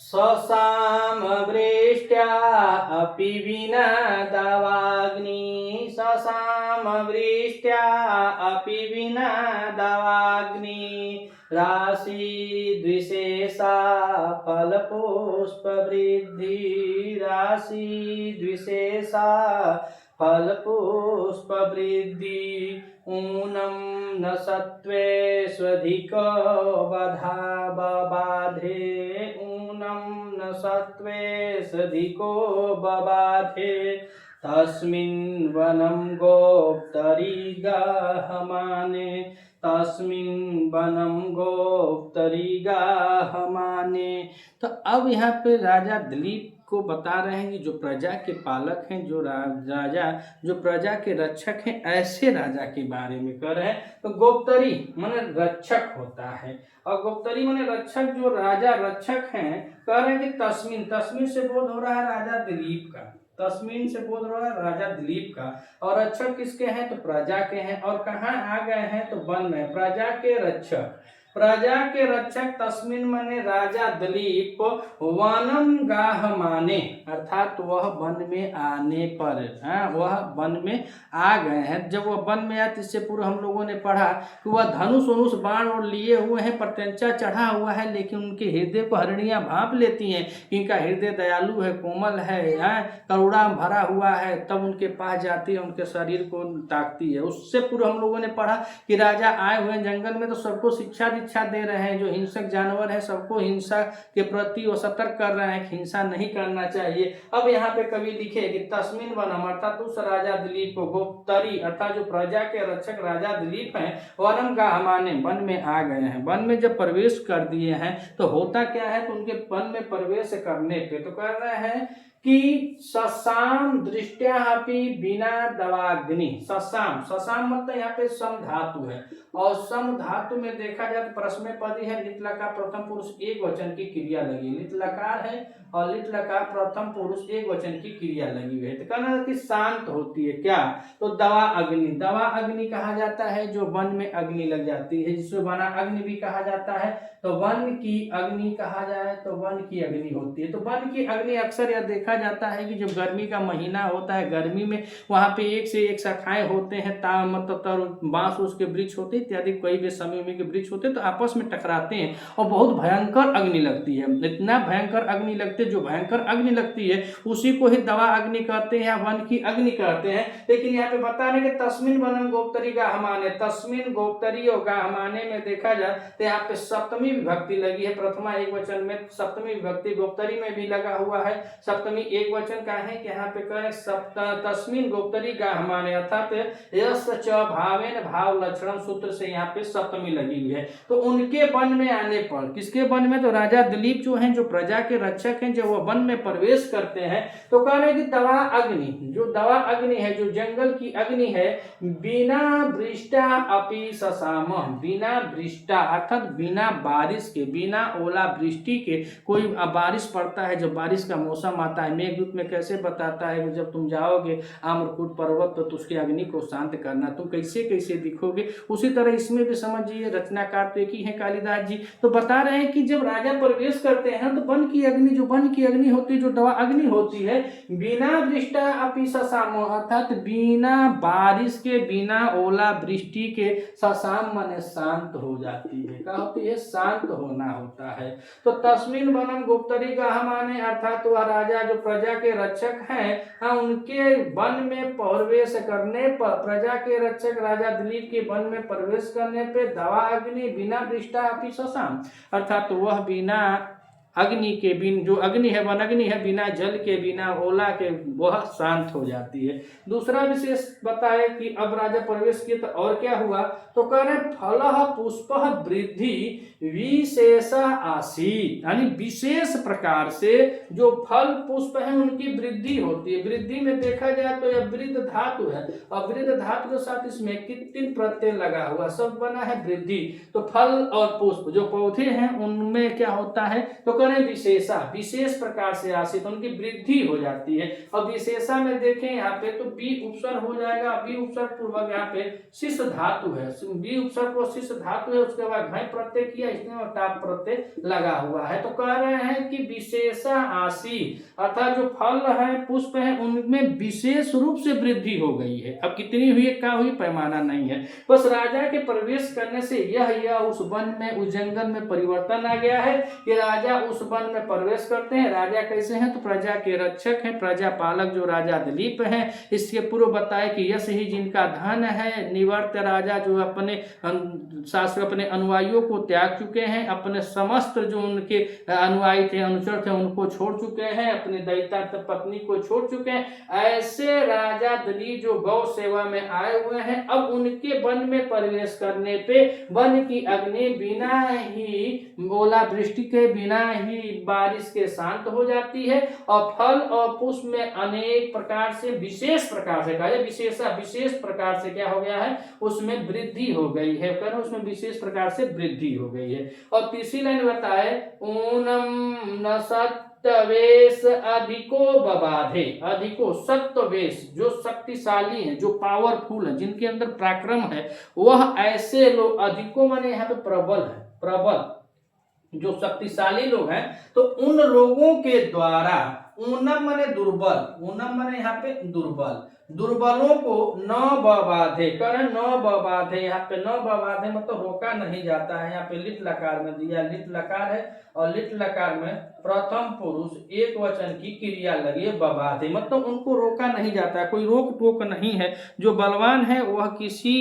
ससामवृष्ट्या अपि विना दावाग्नि ससामवृष्ट्या अपि विना दावाग्नि राशि द्विशेषा फलपुष्पवृद्धि राशि द्विशेषा फलपुष्पवृद्धि ऊनं न सत्त्वे स्वधिको बबाधे ऊनं न सत्त्वे स्वधिको बबाधे तस्मिन् वनं गोप्तरी गाहमाने तस्मिन् वनं गोप्तरी गाहमाने। तो अब यहाँ पे राजा दिलीप को बता रहे हैं कि जो प्रजा के पालक हैं, जो राजा जो प्रजा के रक्षक हैं, ऐसे राजा के बारे में कर रहे हैं। तो गोप्तरी माने रक्षक होता है, और गोप्तरी माने रक्षक, जो राजा रक्षक हैं, कह रहे हैं कि तस्मिन तस्मिन से बोध हो रहा है राजा दिलीप का, तस्मिन से बोध हो रहा है राजा दिलीप का। और रक्षक किसके हैं? तो प्रजा के हैं। और कहाँ आ गए हैं? तो वन में। प्रजा के रक्षक, प्रजा के रक्षक तस्मिन माने राजा दिलीप वनम गाहमाने, अर्थात वह वन में आने पर, वह वन में आ गए हैं। जब वह वन में आए, इससे पूर्व हम लोगों ने पढ़ा कि वह धनुष वनुष बाण और लिए हुए हैं, प्रत्यंचा चढ़ा हुआ है, लेकिन उनके हृदय को हरणियां भांप लेती हैं। इनका हृदय दयालु है, कोमल है, करुणा भरा हुआ है, तब उनके पास जाती है, उनके शरीर को ताकती है। उससे पूर्व हम लोगों ने पढ़ा कि राजा आए हुए जंगल में, तो सबको शिक्षा दे रहे हैं, जो हिंसक जानवर है सबको हिंसा के प्रति वो सतर्क कर रहे हैं कि हिंसा नहीं करना चाहिए। अब यहाँ पे कवि लिखे कि तस्मिन वनम, अर्थात उस राजा दिलीप को, गोप्तरी अर्थात जो प्रजा के रक्षक राजा दिलीप हैं, वनम गाहमाने, वन में आ गए हैं। वन में जब प्रवेश कर दिए हैं तो होता क्या है? तो उनके वन में प्रवेश करने पे तो कर रहे हैं कि ससाम दृष्टिया अपि बिना दवाग्नि। ससाम, ससाम मतलब यहाँ पे सम धातु है, और सम धातु में देखा जाए तो प्रश्न पदी है, लिट लकार प्रथम पुरुष एक वचन की क्रिया लगी, लिट लकार है और लिट लकार प्रथम पुरुष एक वचन की क्रिया लगी हुई है। तो कहना कि शांत होती है क्या? तो दवा अग्नि, दवा अग्नि कहा जाता है जो वन में अग्नि लग जाती है, जिसको वना अग्नि भी कहा जाता है। तो वन की अग्नि कहा जाए तो वन की अग्नि होती है। तो वन की अग्नि अक्सर यह देखा जाता है कि जब गर्मी का महीना होता है, गर्मी में वहां पे एक से एक शाखाएं होते हैं, मतलब बांस उसके वृक्ष होते हैं इत्यादि, कोई भी समय के वृक्ष होते हैं, तो आपस में टकराते हैं और बहुत भयंकर अग्नि लगती है। इतना भयंकर अग्नि लगती है, जो भयंकर अग्नि लगती है उसी को ही दवा अग्नि कहते हैं या वन की अग्नि कहते हैं। लेकिन यहाँ पे बता रहे कि तस्मिन वनम गोप्तरी गाहमाने, तस्मिन गोप्तरी और गाहमाने में देखा जाए तो यहाँ पे सप्तमी विभक्ति लगी है। प्रथमा एक वचन में सप्तमी विभक्ति, गोप्तरी में भी लगा हुआ है सप्तमी एक वचन का है कि यहाँ पे कहें तस्मिन गोप्तरी गाहमाने, अर्थात यश च भावेन भाव लक्षण सूत्र से यहाँ पे सप्तमी लगी हुई है। तो उनके वन में आने पर, किसके वन में? तो राजा दिलीप जो हैं, जो प्रजा के रक्षक हैं, जब वह वन में प्रवेश करते हैं तो कह रहे कि दवा अग्नि, जो दवा अग्नि है, जो जंगल की अग्नि है, बिना वृष्टा अपि ससाम, बिना वृष्टा अर्थात बिना बारिश के, बिना ओला वृष्टि के, कोई बारिश पड़ता है, जब बारिश का मौसम आता है, मेघदूत में कैसे बताता है कि जब तुम जाओगे आम्रकूट पर्वत तो उसकी अग्नि को शांत करना, तुम कैसे कैसे दिखोगे। उसी तरह इसमें भी समझिए, रचनाकार तो एक ही है कालिदास जी, तो बता रहे हैं कि जब राजा प्रवेश करते हैं तो वन की अग्नि, जो वन की अग्नि होती है, जो दवा अग्नि होती है, बिना वृष्टा अपि ससाम, अर्थात बिना बारिश के, बिना ओला वृष्टि के, ससाम माने शांत हो जाती है। क्या होती है? शांत होना होता है। तो तस्मिन वनम गोप्तरी गाहमाने, अर्थात वह राजा जो प्रजा के रक्षक हैं, उनके वन में प्रवेश करने पर, प्रजा के रक्षक राजा दिलीप के वन में प्रवेश करने पे दवा अग्नि बिना वृष्टा अपि ससाम, अर्थात वह बिना अग्नि के, बिन जो अग्नि है, वन अग्नि है, बिना जल के, बिना ओला के, वह शांत हो जाती है। दूसरा विशेष बताए कि अब राजा प्रवेश किए तो और क्या हुआ? तो कह रहे फलः पुष्पः वृद्धि विशेष आसीत, यानी विशेष प्रकार से जो फल पुष्प है उनकी वृद्धि होती है। वृद्धि में देखा जाए तो यह वृद्ध धातु है, और वृद्ध धातु के साथ इसमें कितने प्रत्यय लगा हुआ, सब बना है वृद्धि। तो फल और पुष्प जो पौधे हैं उनमें क्या होता है? तो करें विशेषा, विशेष प्रकार से आसित, उनकी वृद्धि हो जाती है। और विशेषा में देखें यहाँ पे तो बी उपसर्ग हो जाएगा, बी उपसर्ग पूर्वक यहाँ पे शिष्य धातु है, बी उपसर्ग को शिष्य धातु है, उसके बाद घय प्रत्यय किया, इसमें टाप प्रत्यय लगा हुआ है। तो कह रहे हैं कि विशेषा आसी अर्थात जो फल है पुष्प है उनमें विशेष रूप से वृद्धि हो गई है। अब कितनी हुई है, क्या हुई, पैमाना नहीं है। बस राजा के प्रवेश करने से यह उस वन में, उस जंगल में परिवर्तन आ गया है कि राजा उस वन में प्रवेश करते हैं। राजा कैसे हैं, तो प्रजा के रक्षक हैं, प्रजा पालक जो राजा दिलीप हैं। इसके पूर्व बताए कि यश ही जिनका धन है। निवर्त राजा जो अपने शास्त्र अपने अनुयायियों को त्याग चुके हैं, अपने समस्त जो उनके अनुयायी थे, अनुचर थे, उनको छोड़ चुके हैं, अपने दैता पत्नी को छोड़ चुके हैं। ऐसे राजा दिलीप जो गौ सेवा में आए हुए हैं, अब उनके वन में प्रवेश करने पे वन की अग्नि बिना ही ओलावृष्टि के, बिना ही बारिश के शांत हो जाती है और फल और पुष्प में अनेक प्रकार से, विशेष प्रकार से कहा, विशेष प्रकार से क्या हो गया है, उसमें वृद्धि हो गई है, उसमें विशेष प्रकार से वृद्धि हो गई है। और तीसरी लाइन बताए ऊनम न सत्वेश अधिको बबाधे, अधिको सत्वेश जो शक्तिशाली हैं, जो पावरफुल हैं, जिनके अंदर पराक्रम है, वह ऐसे लोग, अधिको माने यहाँ पे प्रबल है, प्रबल जो शक्तिशाली लोग हैं, तो उन लोगों के द्वारा, ऊनम माने दुर्बल, ऊनम माने यहाँ पे दुर्बल, दुर्बलों को न बबाधे, करें न बबाधे, यहाँ पे न बबाधे मतलब रोका नहीं जाता है। यहाँ पे लिट लकार में दिया, लिट लकार है और लिट लकार में प्रथम पुरुष एक वचन की क्रिया लगी है, बबाधे मतलब उनको रोका नहीं जाता है, कोई रोक टोक नहीं है। जो बलवान है वह किसी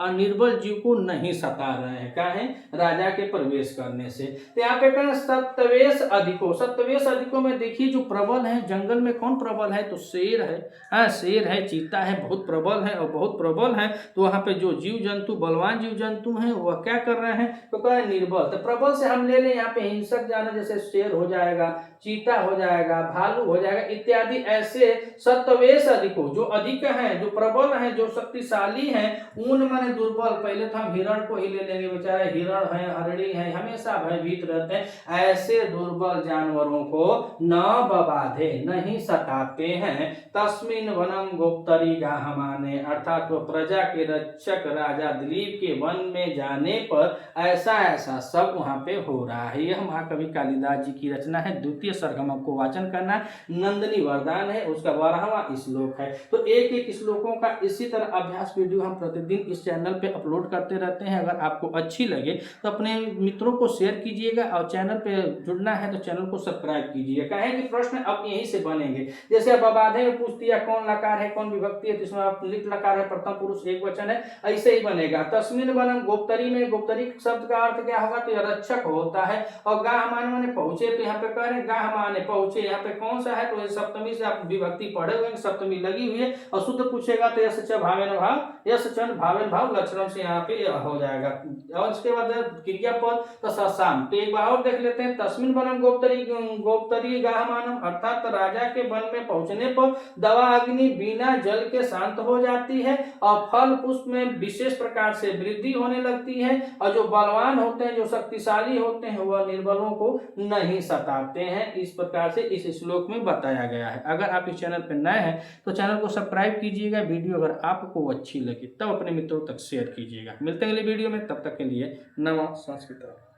निर्बल जीव को नहीं सता रहे हैं, क्या है, राजा के प्रवेश करने से। तो यहाँ पे कहें सत्वेश अधिको, सत्वेश अधिको में देखिए जो प्रबल है, जंगल में कौन प्रबल है, तो शेर है, हाँ शेर है, चीता है, बहुत प्रबल है और बहुत प्रबल है। तो वहां पे जो जीव जंतु, बलवान जीव जंतु हैं, वह क्या कर रहे हैं, तो कह निर्बल। तो प्रबल से हम ले लें यहाँ पे हिंसक जानवर, जैसे शेर हो जाएगा, चीता हो जाएगा, भालू हो जाएगा इत्यादि। ऐसे सत्वेश अधिको जो अधिक हैं, जो प्रबल हैं, जो शक्तिशाली हैं, ऊन माने दुर्बल। पहले तो हम हिरण को ही ले लेंगे, बेचारे हिरण है, हरिणी है, हमेशा भयभीत रहते हैं। ऐसे दुर्बल जानवरों को न बबाधे, नहीं सताते हैं। तस्मिन वनम गोप्तरी गाहमाने, अर्थात वो प्रजा के रक्षक राजा दिलीप के वन में जाने पर ऐसा ऐसा सब वहां पे हो रहा है। यह महाकवि कालिदास जी की रचना है। द्वितीय सर्गम को वाचन करना, नंदिनी वरदान है, उसका 12वां श्लोक है। तो एक एक श्लोकों का इसी तरह अभ्यास वीडियो हम प्रतिदिन इस चैनल पे अपलोड करते रहते हैं। अगर आपको अच्छी लगे तो अपने मित्रों को शेयर कीजिएगा और चैनल पे जुड़ना है तो चैनल को सब्सक्राइब कीजिए। कहें कि प्रश्न अब यहीं से बनेंगे, जैसे अब अबाधे में पूछ दिया कौन लकार है, कौन विभक्ति है, तो इसमें आप लिट लकार है, प्रथम पुरुष एक वचन है, ऐसे ही बनेगा। तस्मिन वनम गोप्तरी में, गोप्तरी शब्द का अर्थ क्या होगा, तो यह रक्षक होता है। और गाह माने पहुंचे, तो यहाँ पे कह रहे गाह माने पहुंचे, यहाँ पे कौन सा है, तो सप्तमी से आप विभक्ति पढ़े हुए, सप्तमी लगी हुई है। और शुद्ध पूछेगा तो यश च भावेन भाव, यश चन भावेन भाव लक्षणम से यहाँ पे हो जाएगा। और इसके बाद क्रियापद तो ससाम। तो एक बार और देख लेते हैं, तस्मिन वनम गोप्तरी, गोप्तरी गाह मानम, अर्थात राजा के वन में पहुंचने पर दवा अग्नि बिना जल के शांत हो जाती है और फल पुष्प में विशेष प्रकार से वृद्धि होने लगती है। और जो बलवान होते हैं, जो शक्तिशाली होते हैं, वह निर्बलों को नहीं सताते हैं। इस प्रकार से इस श्लोक में बताया गया है। अगर आप इस चैनल पर नए हैं तो चैनल को सब्सक्राइब कीजिएगा। वीडियो अगर आपको अच्छी लगी तब अपने मित्रों तक शेयर कीजिएगा। मिलते हैं अगले वीडियो में, तब तक के लिए नमः संस्कृत।